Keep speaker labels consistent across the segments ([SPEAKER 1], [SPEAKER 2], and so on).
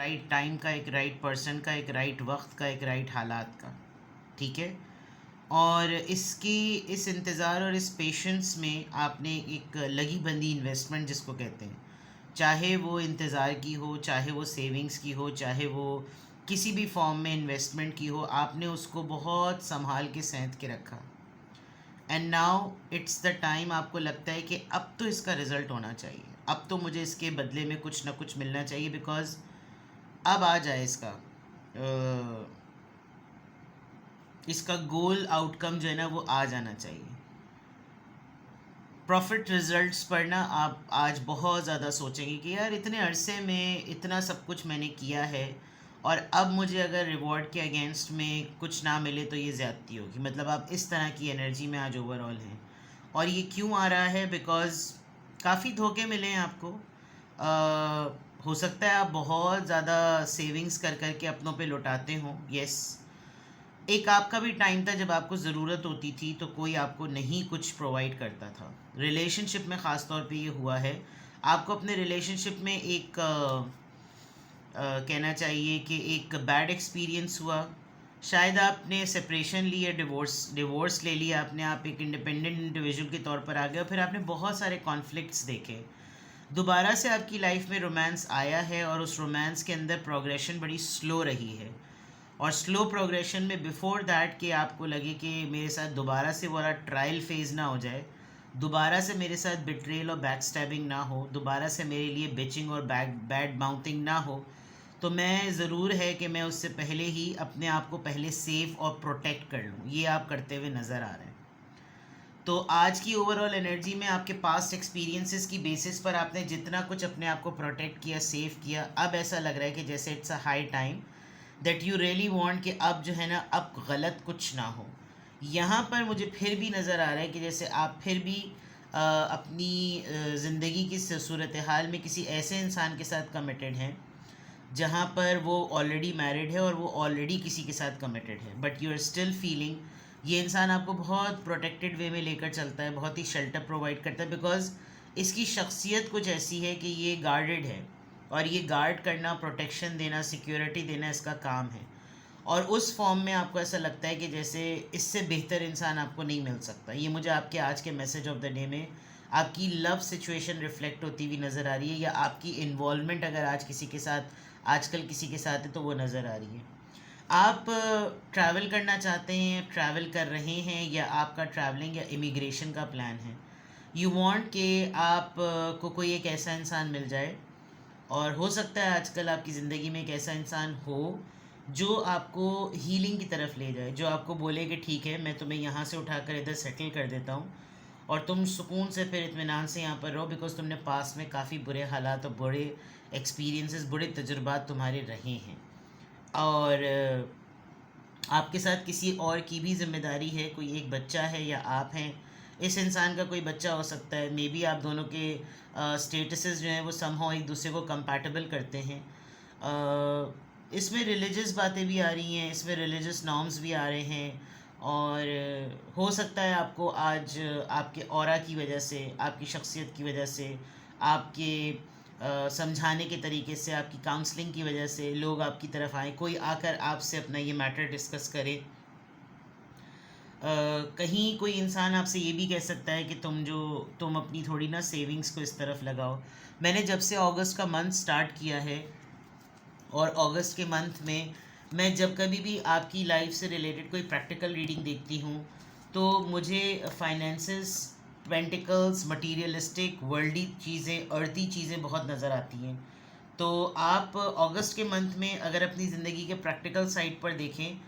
[SPEAKER 1] Right time का, एक right person का, एक राइट वक्त का, एक राइट हालात का, ठीक है। और इस इंतज़ार और इस पेशेंस में आपने एक लगी बंदी इन्वेस्टमेंट जिसको कहते हैं, चाहे वो इंतज़ार की हो, चाहे वो सेविंग्स की हो, चाहे वो किसी भी फॉर्म में इन्वेस्टमेंट की हो, आपने उसको बहुत संभाल के सेंध के रखा। And now it's the time, आपको लगता है कि अब तो इसका रिज़ल्ट होना चाहिए, अब तो मुझे इसके बदले में कुछ ना कुछ मिलना चाहिए, बिकॉज अब आ जाए इसका गोल आउटकम जो है ना वो आ जाना चाहिए। प्रॉफिट रिजल्ट्स पर ना आप आज बहुत ज़्यादा सोचेंगे कि यार इतने अरसे में इतना सब कुछ मैंने किया है और अब मुझे अगर रिवॉर्ड के अगेंस्ट में कुछ ना मिले तो ये ज़्यादती होगी। मतलब आप इस तरह की एनर्जी में आज ओवरऑल हैं। और ये क्यों आ रहा है? बिकॉज़ काफ़ी धोखे मिले हैं आपको। हो सकता है आप बहुत ज़्यादा सेविंग्स कर कर के अपनों पे लुटाते हों, यस। एक आपका भी टाइम था जब आपको ज़रूरत होती थी तो कोई आपको नहीं कुछ प्रोवाइड करता था। रिलेशनशिप में ख़ास तौर पे ये हुआ है। आपको अपने रिलेशनशिप में एक कहना चाहिए कि एक बैड एक्सपीरियंस हुआ। शायद आपने सेपरेशन ली या डिवोर्स ले लिया आपने, आप एक इंडिपेंडेंट इंडिविजुअल के तौर पर आ गए और फिर आपने बहुत सारे कॉन्फ्लिक्ट्स देखे। दोबारा से आपकी लाइफ में रोमांस आया है और उस रोमांस के अंदर प्रोग्रेशन बड़ी स्लो रही है। और स्लो प्रोग्रेशन में बिफोर दैट कि आपको लगे कि मेरे साथ दोबारा से वाला ट्रायल फेज़ ना हो जाए, दोबारा से मेरे साथ बिट्रेल और बैक स्टैबिंग ना हो, दोबारा से मेरे लिए बिचिंग और बैड माउंटिंग ना हो, तो मैं ज़रूर है कि मैं उससे पहले ही अपने आप को पहले सेफ और प्रोटेक्ट कर लूँ। ये आप करते हुए नज़र आ रहे हैं। तो आज की ओवरऑल एनर्जी में आपके पास्ट एक्सपीरियंसेस की बेसिस पर आपने जितना कुछ अपने आप को प्रोटेक्ट किया, सेव किया, अब ऐसा लग रहा है कि जैसे it's a high time that you really want कि अब जो है ना अब गलत कुछ ना हो। यहाँ पर मुझे फिर भी नज़र आ रहा है कि जैसे आप फिर भी अपनी ज़िंदगी की सूरत हाल में किसी ऐसे इंसान के साथ कमिटेड हैं जहाँ पर वो ऑलरेडी मैरिड है और वो ऑलरेडी किसी के साथ कमिटेड है, but you are still feeling ये इंसान आपको बहुत प्रोटेक्टेड वे में लेकर चलता है, बहुत ही शेल्टर प्रोवाइड करता है, बिकॉज इसकी शख्सियत कुछ ऐसी है कि ये गार्डेड है और ये गार्ड करना, प्रोटेक्शन देना, सिक्योरिटी देना इसका काम है। और उस फॉर्म में आपको ऐसा लगता है कि जैसे इससे बेहतर इंसान आपको नहीं मिल सकता। ये मुझे आपके आज के मैसेज ऑफ द डे में आपकी लव सिचुएशन रिफ्लेक्ट होती हुई नज़र आ रही है, या आपकी इन्वॉल्वमेंट अगर आज किसी के साथ, आजकल किसी के साथ है तो वो नज़र आ रही है। आप ट्रैवल करना चाहते हैं, ट्रैवल कर रहे हैं, या आपका ट्रैवलिंग या इमिग्रेशन का प्लान है। यू वांट कि आप को कोई एक ऐसा इंसान मिल जाए, और हो सकता है आजकल आपकी ज़िंदगी में एक ऐसा इंसान हो जो आपको हीलिंग की तरफ ले जाए, जो आपको बोले कि ठीक है मैं तुम्हें यहाँ से उठाकर इधर सेटल कर देता हूँ और तुम सुकून से फिर इत्मीनान से यहाँ पर रहो, बिकॉज तुमने पास में काफ़ी बुरे हालात और बुरे एक्सपीरियंसेस, बुरे तजुर्बात तुम्हारे रहे हैं। और आपके साथ किसी और की भी जिम्मेदारी है, कोई एक बच्चा है या आप हैं, इस इंसान का कोई बच्चा हो सकता है। मे बी आप दोनों के स्टेटसेस जो हैं वो समहाउ एक दूसरे को कंपैटिबल करते हैं। इसमें रिलीजियस बातें भी आ रही हैं, इसमें रिलीजियस नॉर्म्स भी आ रहे हैं, और हो सकता है आपको आज आपके ऑरा की वजह से, आपकी शख्सियत की वजह से, आपके समझाने के तरीके से, आपकी काउंसलिंग की वजह से लोग आपकी तरफ आए, कोई आकर आपसे अपना ये मैटर डिस्कस करे। कहीं कोई इंसान आपसे ये भी कह सकता है कि तुम अपनी थोड़ी ना सेविंग्स को इस तरफ लगाओ। मैंने जब से अगस्त का मंथ स्टार्ट किया है, और अगस्त के मंथ में मैं जब कभी भी आपकी लाइफ से रिलेटेड कोई प्रैक्टिकल रीडिंग देखती हूँ तो मुझे फाइनेंसेस, पेंटिकल्स, मटीरियलिस्टिक, वर्ल्डी चीज़ें, अर्दी चीज़ें बहुत नज़र आती हैं। तो आप अगस्त के मंथ में अगर अपनी ज़िंदगी के प्रैक्टिकल साइड पर देखें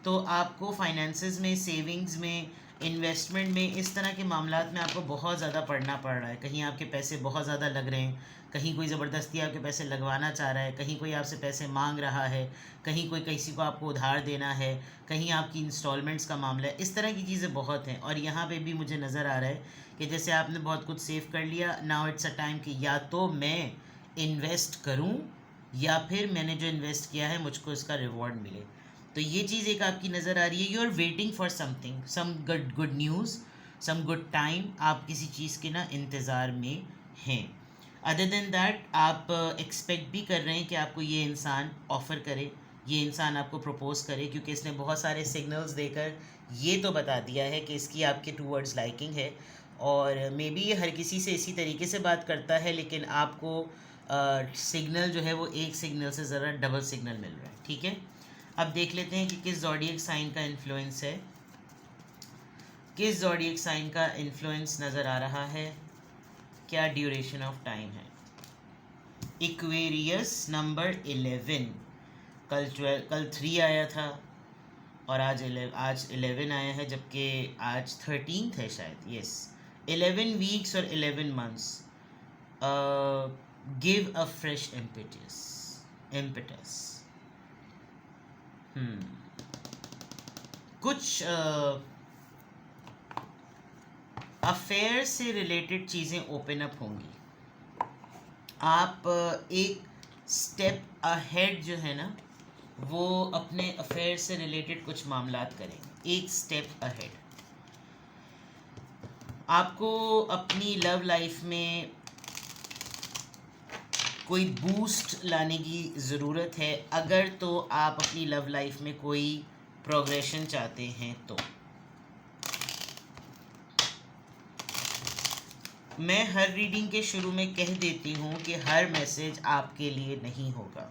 [SPEAKER 1] तो आपको फाइनेंसेस में, सेविंग्स में, इन्वेस्टमेंट में, इस तरह के मामलात में आपको बहुत ज़्यादा पढ़ना पड़ रहा है। कहीं आपके पैसे बहुत ज़्यादा लग रहे हैं, कहीं कोई ज़बरदस्ती आपके पैसे लगवाना चाह रहा है, कहीं कोई आपसे पैसे मांग रहा है, कहीं कोई किसी को आपको उधार देना है, कहीं आपकी इंस्टॉलमेंट्स का मामला है। इस तरह की चीज़ें बहुत हैं। और यहाँ पे भी मुझे नज़र आ रहा है कि जैसे आपने बहुत कुछ सेव कर लिया, नाउ इट्स अ टाइम कि या तो मैं इन्वेस्ट करूं या फिर मैंने जो इन्वेस्ट किया है मुझको इसका रिवॉर्ड मिले। तो ये चीज़ एक आपकी नज़र आ रही है। You are waiting for something, some good news, some good time. आप किसी चीज़ के ना इंतज़ार में हैं। अदर देन दैट आप एक्सपेक्ट भी कर रहे हैं कि आपको ये इंसान ऑफ़र करे, ये इंसान आपको प्रपोज़ करे, क्योंकि इसने बहुत सारे सिग्नल्स देकर ये तो बता दिया है कि इसकी आपके टूवर्ड्स लाइकिंग है। और मे बी ये हर किसी से इसी तरीके से बात करता है, लेकिन आपको सिग्नल जो है वो एक सिग्नल से ज़रा डबल सिग्नल मिल रहा है। ठीक है, अब देख लेते हैं कि किस ज़ोडिएक साइन का इन्फ्लुएंस है, किस ज़ोडिएक साइन का इन्फ्लुएंस नज़र आ रहा है, क्या ड्यूरेशन ऑफ टाइम है। इक्वेरियस नंबर 11, कल 3 आया था और आज 11 आया है, जबकि आज 13 है शायद। यस, 11 वीक्स और 11 months give a fresh impetus. कुछ अफेयर से रिलेटेड चीज़ें ओपन अप होंगी। आप एक स्टेप अहेड जो है ना, वो अपने अफेयर से रिलेटेड कुछ मामलात करेंगे, एक स्टेप अहेड। आपको अपनी लव लाइफ में कोई बूस्ट लाने की ज़रूरत है, अगर तो आप अपनी लव लाइफ में कोई प्रोग्रेशन चाहते हैं तो। मैं हर रीडिंग के शुरू में कह देती हूँ कि हर मैसेज आपके लिए नहीं होगा।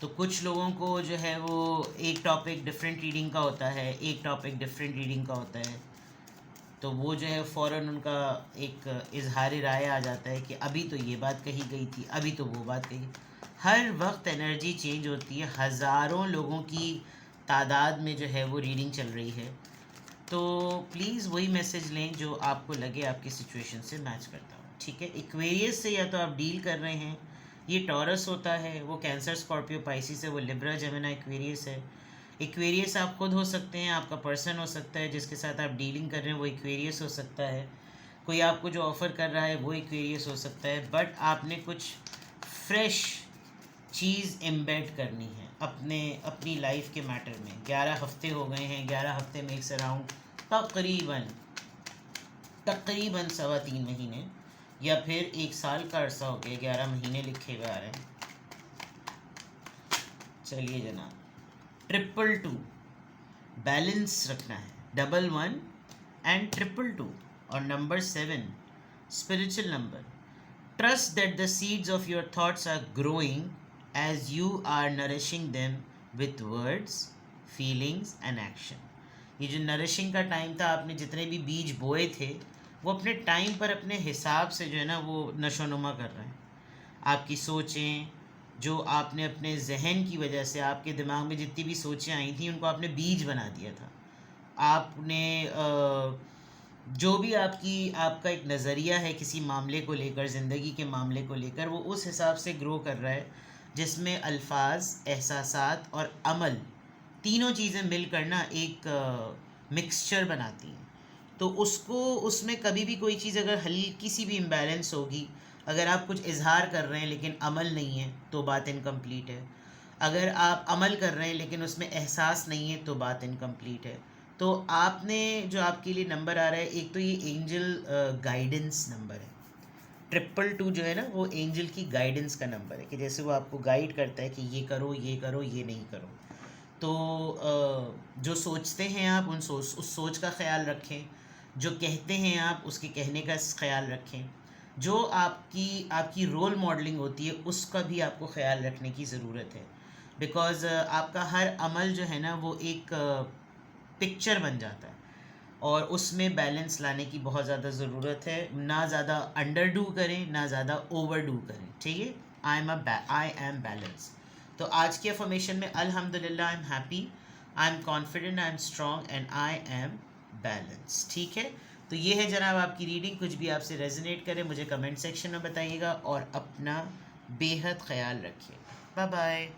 [SPEAKER 1] तो कुछ लोगों को जो है वो एक टॉपिक डिफरेंट रीडिंग का होता है, एक टॉपिक डिफरेंट रीडिंग का होता है, तो वो जो है फ़ौरन उनका एक इजहार राय आ जाता है कि अभी तो ये बात कही गई थी, अभी तो वो बात कही। हर वक्त एनर्जी चेंज होती है, हज़ारों लोगों की तादाद में जो है वो रीडिंग चल रही है। तो प्लीज़ वही मैसेज लें जो आपको लगे आपकी सिचुएशन से मैच करता हो। ठीक है, इक्वेरियस से या तो आप डील कर रहे हैं, ये टॉरस होता है, वो कैंसर, स्कॉर्पियो, पाइसिस है, वो लिब्रा, जेमिना, इक्वेरियस है। इक्वेरियस आप खुद हो सकते हैं, आपका पर्सन हो सकता है जिसके साथ आप डीलिंग कर रहे हैं, वो इक्वेरियस हो सकता है, कोई आपको जो ऑफ़र कर रहा है वो इक्वेरियस हो सकता है। बट आपने कुछ फ्रेश चीज़ एम्बेड करनी है अपनी लाइफ के मैटर में। 11 हफ्ते हो गए हैं, 11 हफ्ते में एक अराउंड तकरीबन 3.25 महीने या फिर 1 साल का अरसा हो गया, 11 महीने लिखे हुए आ रहे हैं। चलिए जनाब, 222 बैलेंस रखना है, 11 एंड 222 और number 7 spiritual number. Trust that the seeds of your thoughts are growing as you are nourishing them with words, feelings and action. ये जो नरिशिंग का टाइम था, आपने जितने भी बीज बोए थे वो अपने टाइम पर अपने हिसाब से जो है ना वो नशोनुमा कर रहे हैं। आपकी सोचें जो आपने अपने जहन की वजह से, आपके दिमाग में जितनी भी सोचें आई थी उनको आपने बीज बना दिया था। आपने जो भी आपका एक नज़रिया है किसी मामले को लेकर, ज़िंदगी के मामले को लेकर, वो उस हिसाब से ग्रो कर रहा है, जिसमें अल्फाज, एहसासात और अमल तीनों चीज़ें मिलकर ना एक मिक्सचर बनाती हैं। तो उसमें कभी भी कोई चीज़ अगर हल्की सी भी इम्बैलेंस होगी, अगर आप कुछ इजहार कर रहे हैं लेकिन अमल नहीं है तो बात इनकम्प्लीट है। अगर आप अमल कर रहे हैं लेकिन उसमें एहसास नहीं है तो बात इनकम्प्लीट है। तो आपने जो आपके लिए नंबर आ रहा है, एक तो ये एंजल गाइडेंस नंबर है। 222 जो है ना वो एंजल की गाइडेंस का नंबर है, कि जैसे वो आपको गाइड करता है कि ये करो, ये करो, ये नहीं करो। तो जो सोचते हैं आप उस सोच का ख्याल रखें, जो कहते हैं आप उसके कहने का ख्याल रखें, जो आपकी रोल मॉडलिंग होती है उसका भी आपको ख्याल रखने की ज़रूरत है। बिकॉज़ आपका हर अमल जो है ना वो एक पिक्चर बन जाता है और उसमें बैलेंस लाने की बहुत ज़्यादा ज़रूरत है। ना ज़्यादा अंडर डू करें, ना ज़्यादा ओवर डू करें। ठीक है, आई एम बैलेंस। तो आज की अफर्मेशन में अल्हम्दुलिल्लाह, I am happy, I am confident, I am strong and I am balance. ठीक है, तो ये है जनाब आपकी रीडिंग। कुछ भी आपसे रेजोनेट करे मुझे कमेंट सेक्शन में बताइएगा और अपना बेहद ख्याल रखिए। Bye bye.